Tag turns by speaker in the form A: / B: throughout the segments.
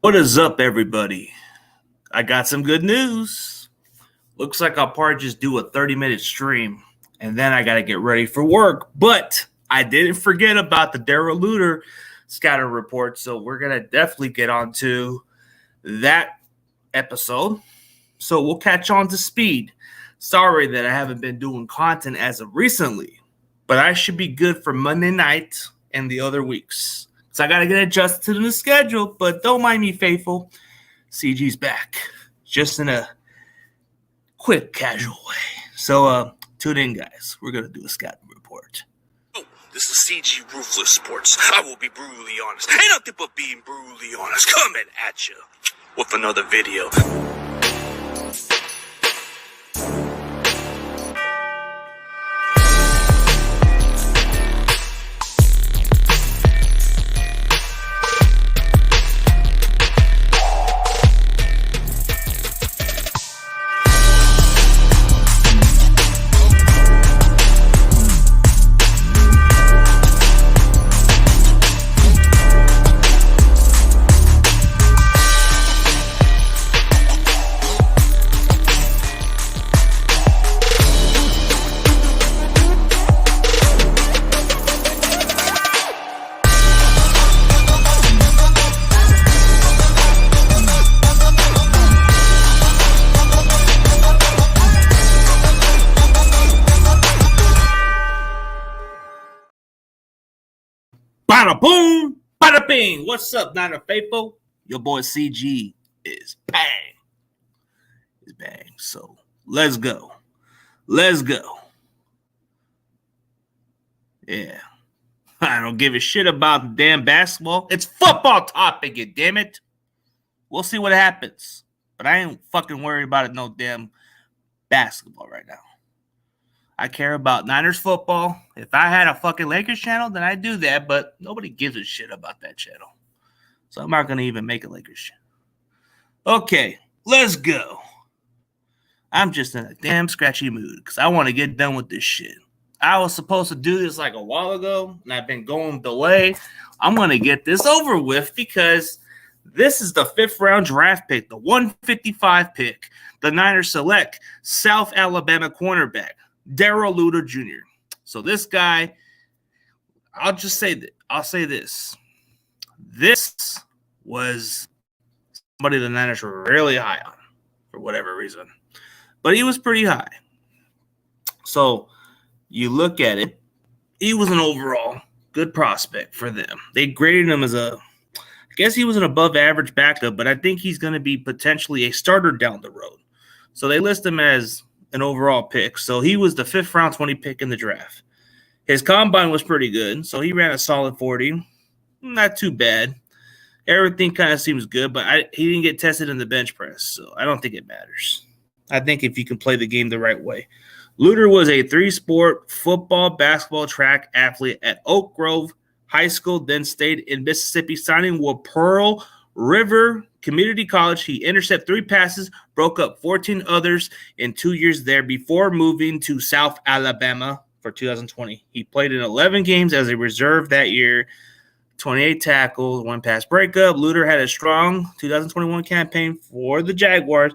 A: What is up, everybody? I got some good news. Looks like I'll probably just do a 30-minute stream, and then I got to get ready for work. But I didn't forget about the Darrell Luter scatter report, so we're going to definitely get on to that episode. So we'll catch on to speed. Sorry that I haven't been doing content as of recently, but I should be good for Monday night and the other weeks. So I got to get adjusted to the schedule, but don't mind me, faithful. CG's back, just in a quick, casual way. So tune in, guys. We're going to do a scouting report.
B: Oh, this is CG Ruthless Sports. I will be brutally honest. Ain't nothing but being brutally honest. Coming at you with another video.
A: Bada boom, bada bing. What's up, Niner faithful? Your boy CG is bang. Is bang. So let's go. Yeah. I don't give a shit about the damn basketball. It's football topic, you damn it. We'll see what happens. But I ain't fucking worried about it no damn basketball right now. I care about Niners football. If I had a fucking Lakers channel, then I'd do that, but nobody gives a shit about that channel. So I'm not going to even make a Lakers channel. Okay, let's go. I'm just in a damn scratchy mood because I want to get done with this shit. I was supposed to do this like a while ago, and I've been going delay. I'm going to get this over with because this is the 5th round draft pick, the 155 pick. The Niners select South Alabama cornerback Darrell Luter JR. So this guy, I'll say this. This was somebody the Niners were really high on for whatever reason. But he was pretty high. So you look at it, he was an overall good prospect for them. They graded him as I guess he was an above average backup, but I think he's going to be potentially a starter down the road. So they list him as an overall pick. So he was the 5th round 20 pick in the draft. His combine was pretty good. So he ran a solid 40. Not too bad. Everything kind of seems good, but he didn't get tested in the bench press. So I don't think it matters. I think if you can play the game the right way. Luter was a 3-sport football, basketball, track athlete at Oak Grove High School, then stayed in Mississippi, signing with Pearl River Community College. He intercepted 3 passes, broke up 14 others in 2 years there before moving to South Alabama for 2020. He played in 11 games as a reserve that year, 28 tackles, 1 pass breakup. Luter had a strong 2021 campaign for the Jaguars,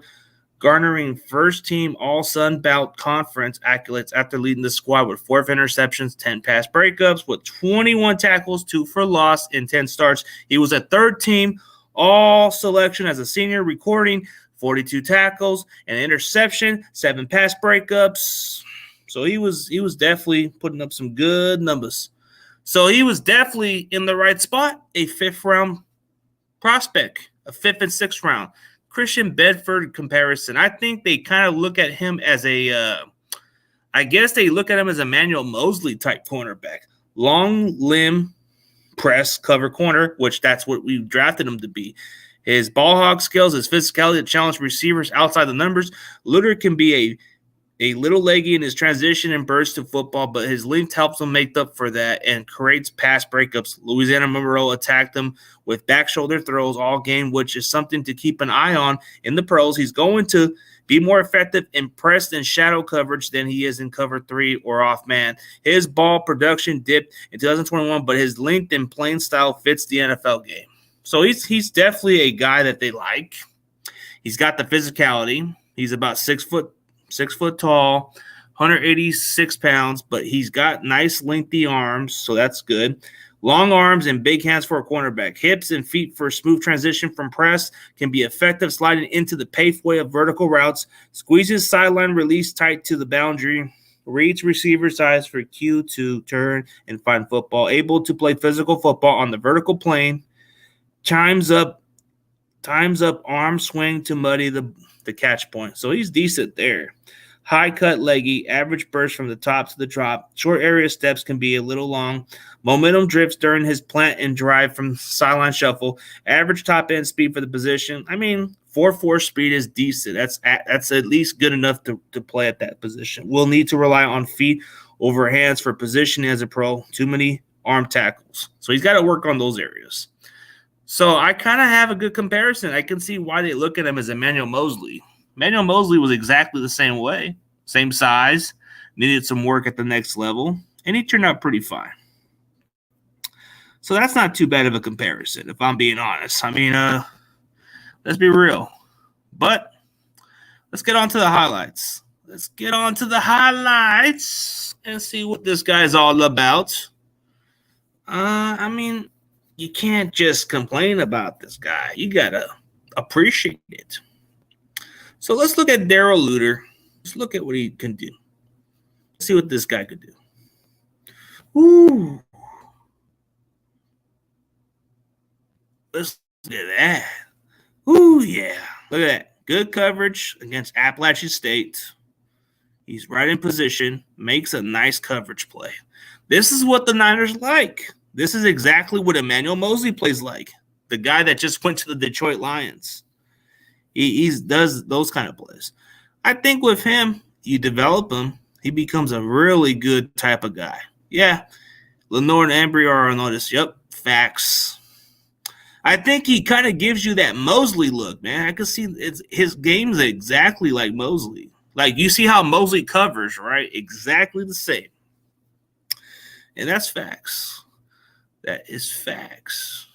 A: garnering first-team All-Sun Belt Conference accolades after leading the squad with 4 interceptions, 10 pass breakups, with 21 tackles, 2 for loss, and 10 starts. He was a third-team All-Selection as a senior, recording 42 tackles, an interception, 7 pass breakups. So he was definitely putting up some good numbers. So he was definitely in the right spot, a 5th-round prospect, a 5th and 6th round. Christian Bedford comparison. I think they kind of look at him as I guess they look at him as a Manuel Mosley type cornerback. Long limb press cover corner, which that's what we drafted him to be. His ball hog skills, his physicality to challenge receivers outside the numbers. Luter can be a little leggy in his transition and burst to football, but his length helps him make up for that and creates pass breakups. Louisiana Monroe attacked him with back shoulder throws all game, which is something to keep an eye on in the pros. He's going to be more effective in press and shadow coverage than he is in cover 3 or off man. His ball production dipped in 2021, but his length and playing style fits the NFL game. So he's definitely a guy that they like. He's got the physicality. He's about 6 foot tall, 186 pounds, but he's got nice lengthy arms, so that's good. Long arms and big hands for a cornerback. Hips and feet for smooth transition from press. Can be effective sliding into the paved way of vertical routes. Squeezes sideline release tight to the boundary. Reads receiver's eyes for cue to turn and find football. Able to play physical football on the vertical plane. Times up arm swing to muddy the catch point. So he's decent there. High cut leggy, average burst from the top to the drop. Short area steps can be a little long. Momentum drifts during his plant and drive from sideline shuffle. Average top end speed for the position. I mean, 4.4 speed is decent. That's at least good enough to play at that position. We'll need to rely on feet over hands for positioning as a pro. Too many arm tackles. So he's got to work on those areas. So I kind of have a good comparison. I can see why they look at him as Emmanuel Mosley. Emmanuel Mosley was exactly the same way, same size, needed some work at the next level, and he turned out pretty fine. So that's not too bad of a comparison, if I'm being honest. I mean, let's be real. But let's get on to the highlights. Let's get on to the highlights and see what this guy's all about. I mean, you can't just complain about this guy. You got to appreciate it. So let's look at Darrell Luter. Let's look at what he can do. Let's see what this guy could do. Ooh. Let's look at that. Ooh, yeah. Look at that. Good coverage against Appalachian State. He's right in position. Makes a nice coverage play. This is what the Niners like. This is exactly what Emmanuel Mosley plays like. The guy that just went to the Detroit Lions. He does those kind of plays. I think with him, you develop him, he becomes a really good type of guy. Yeah, Lenore and Embry are on notice. Yep, facts. I think he kind of gives you that Mosley look, man. I can see his game's exactly like Mosley. Like, you see how Mosley covers, right? Exactly the same. And that's facts. That is facts.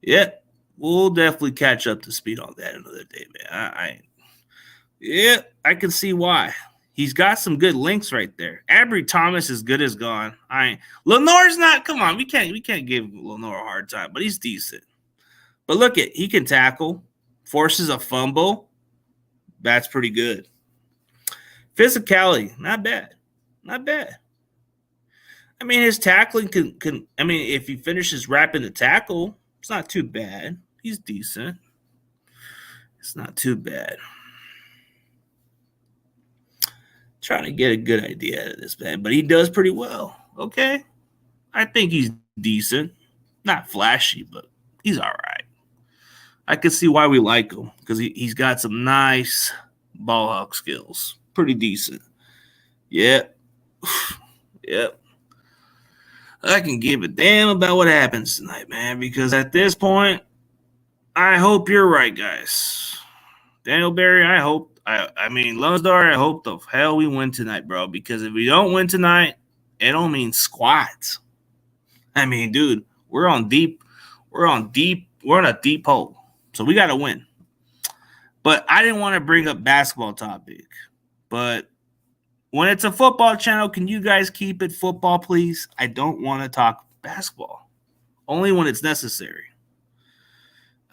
A: Yeah. We'll definitely catch up to speed on that another day, man. I can see why. He's got some good links right there. Ambry Thomas is good as gone. Lenore's not. Come on, we can't give Lenore a hard time, but he's decent. But look he can tackle, forces a fumble. That's pretty good. Physicality, not bad, not bad. I mean, his tackling can. I mean, if he finishes wrapping the tackle, it's not too bad. He's decent. It's not too bad. Trying to get a good idea out of this man, but he does pretty well. Okay. I think he's decent. Not flashy, but he's all right. I can see why we like him because he's got some nice ball hawk skills. Pretty decent. Yep. Yep. I can give a damn about what happens tonight, man, because at this point, I hope you're right, guys. Daniel Berry, I mean, Lunsdar, I hope the hell we win tonight, bro, because if we don't win tonight, it don't mean squat. I mean, dude, we're in a deep hole, so we got to win. But I didn't want to bring up basketball topic, but when it's a football channel, can you guys keep it football, please? I don't want to talk basketball. Only when it's necessary.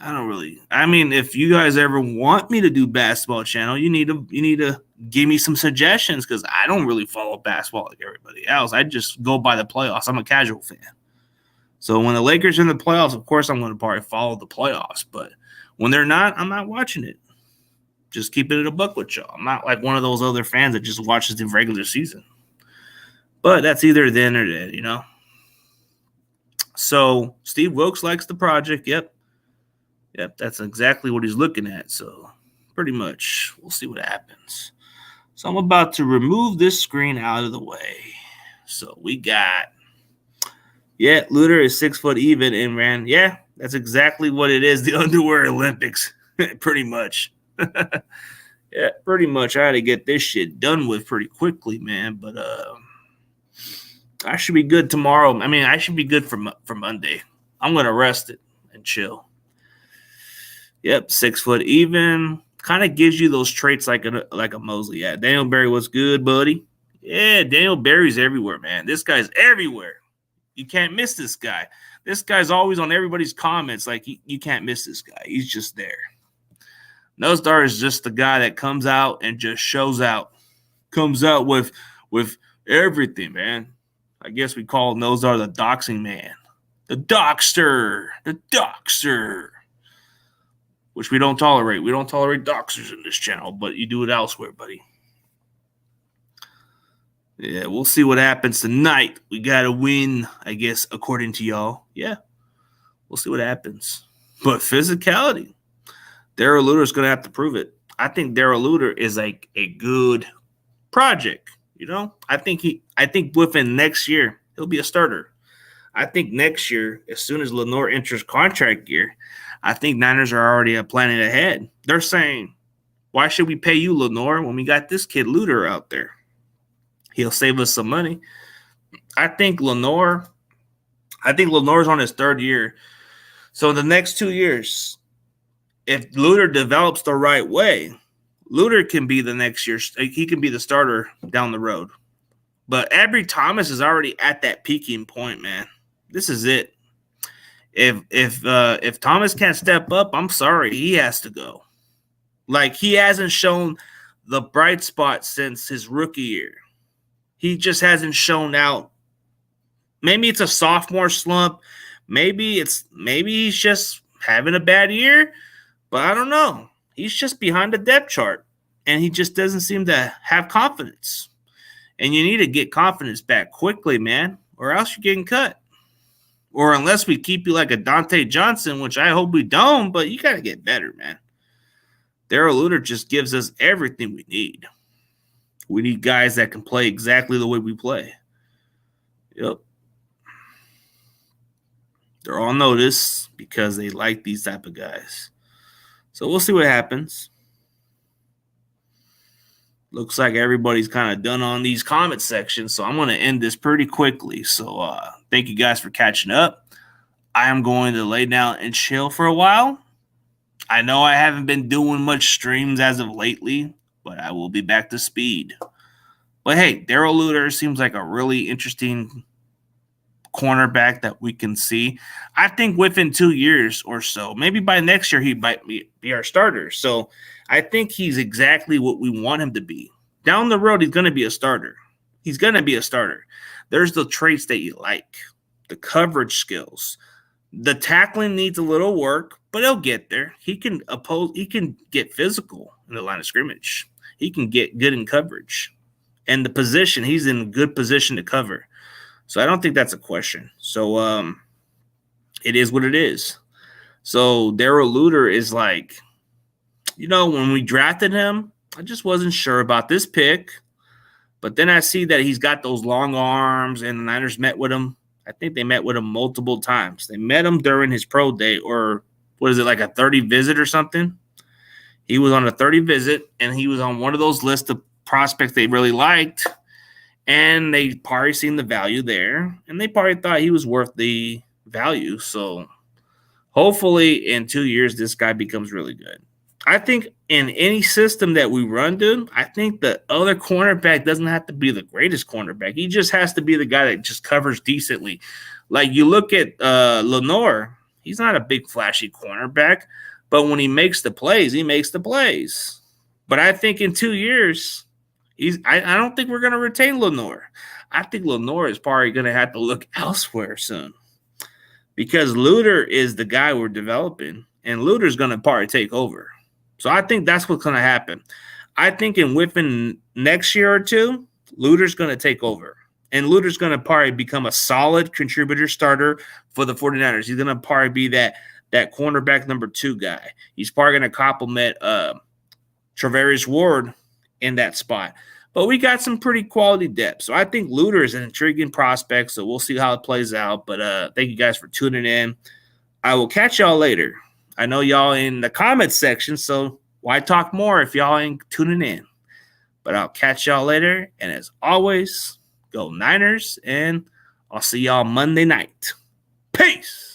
A: I mean, if you guys ever want me to do basketball channel, you need to give me some suggestions because I don't really follow basketball like everybody else. I just go by the playoffs. I'm a casual fan. So when the Lakers are in the playoffs, of course, I'm going to probably follow the playoffs. But when they're not, I'm not watching it. Just keeping it a buck with y'all. I'm not like one of those other fans that just watches the regular season. But that's either then or then, you know. So Steve Wilkes likes the project. Yep, that's exactly what he's looking at. So pretty much we'll see what happens. So I'm about to remove this screen out of the way. So we got, Luter is 6 foot even and ran. Yeah, that's exactly what it is. The underwear Olympics, pretty much. Yeah, pretty much. I had to get this shit done with pretty quickly, man. But I should be good tomorrow. I mean, I should be good for Monday. I'm gonna rest it. and chill. Yep, 6 foot even. Kind of gives you those traits like a Mosley. Yeah, Daniel Berry was good, buddy. Yeah, Daniel Berry's everywhere, man. This guy's everywhere. You can't miss this guy. This guy's always on everybody's comments. Like, you can't miss this guy. He's just there. Nosdar is just the guy that comes out and just shows out. Comes out with everything, man. I guess we call Nosdar the doxing man. The doxter. The doxer. Which we don't tolerate. We don't tolerate doxers in this channel, but you do it elsewhere, buddy. Yeah, we'll see what happens tonight. We got to win, I guess, according to y'all. Yeah, we'll see what happens. But physicality, Darrell Luter is going to have to prove it. I think Darrell Luter is like a good project. You know, I think within next year, he'll be a starter. I think next year, as soon as Lenore enters contract year, I think Niners are already planning ahead. They're saying, why should we pay you, Lenore, when we got this kid Luter out there? He'll save us some money. I think Lenore's on his 3rd year. So in the next 2 years, if Luter develops the right way, Luter can be the next year. He can be the starter down the road. But Avery Thomas is already at that peaking point, man. This is it. If Thomas can't step up, I'm sorry, he has to go. Like, he hasn't shown the bright spot since his rookie year. He just hasn't shown out. Maybe it's a sophomore slump. Maybe he's just having a bad year. But I don't know. He's just behind the depth chart. And he just doesn't seem to have confidence. And you need to get confidence back quickly, man. Or else you're getting cut. Or unless we keep you like a Dante Johnson, which I hope we don't. But you got to get better, man. Darrell Luter just gives us everything we need. We need guys that can play exactly the way we play. Yep. They're on notice because they like these type of guys. So we'll see what happens. Looks like everybody's kind of done on these comment sections, so I'm going to end this pretty quickly. So thank you guys for catching up. I am going to lay down and chill for a while. I know I haven't been doing much streams as of lately, but I will be back to speed. But hey, Darrell Luter seems like a really interesting cornerback that we can see. I think within 2 years or so, maybe by next year, he might be our starter. So I think he's exactly what we want him to be. Down the road, he's going to be a starter. He's going to be a starter. There's the traits that you like, the coverage skills. The tackling needs a little work, but he'll get there. He can get physical in the line of scrimmage. He can get good in coverage. And the position, he's in a good position to cover. So I don't think that's a question. So it is what it is. So Darrell Luter is like, you know, when we drafted him, I just wasn't sure about this pick. But then I see that he's got those long arms, and the Niners met with him. I think they met with him multiple times. They met him during his pro day, or what is it, like a 30 visit or something? He was on a 30 visit, and he was on one of those lists of prospects they really liked, and they probably seen the value there, and they probably thought he was worth the value. So hopefully in 2 years, this guy becomes really good. I think in any system that we run, dude, I think the other cornerback doesn't have to be the greatest cornerback. He just has to be the guy that just covers decently. Like, you look at Lenore, he's not a big flashy cornerback, but when he makes the plays, he makes the plays. But I think in 2 years, I don't think we're going to retain Lenore. I think Lenore is probably going to have to look elsewhere soon, because Luter is the guy we're developing, and Luter's going to probably take over. So I think that's what's going to happen. I think within next year or two, Luter's going to take over. And Luter's going to probably become a solid contributor starter for the 49ers. He's going to probably be that cornerback number 2 guy. He's probably going to complement Travarius Ward in that spot. But we got some pretty quality depth. So I think Luter is an intriguing prospect. So we'll see how it plays out. But thank you guys for tuning in. I will catch y'all later. I know y'all in the comments section, so why talk more if y'all ain't tuning in? But I'll catch y'all later. And as always, go Niners, and I'll see y'all Monday night. Peace.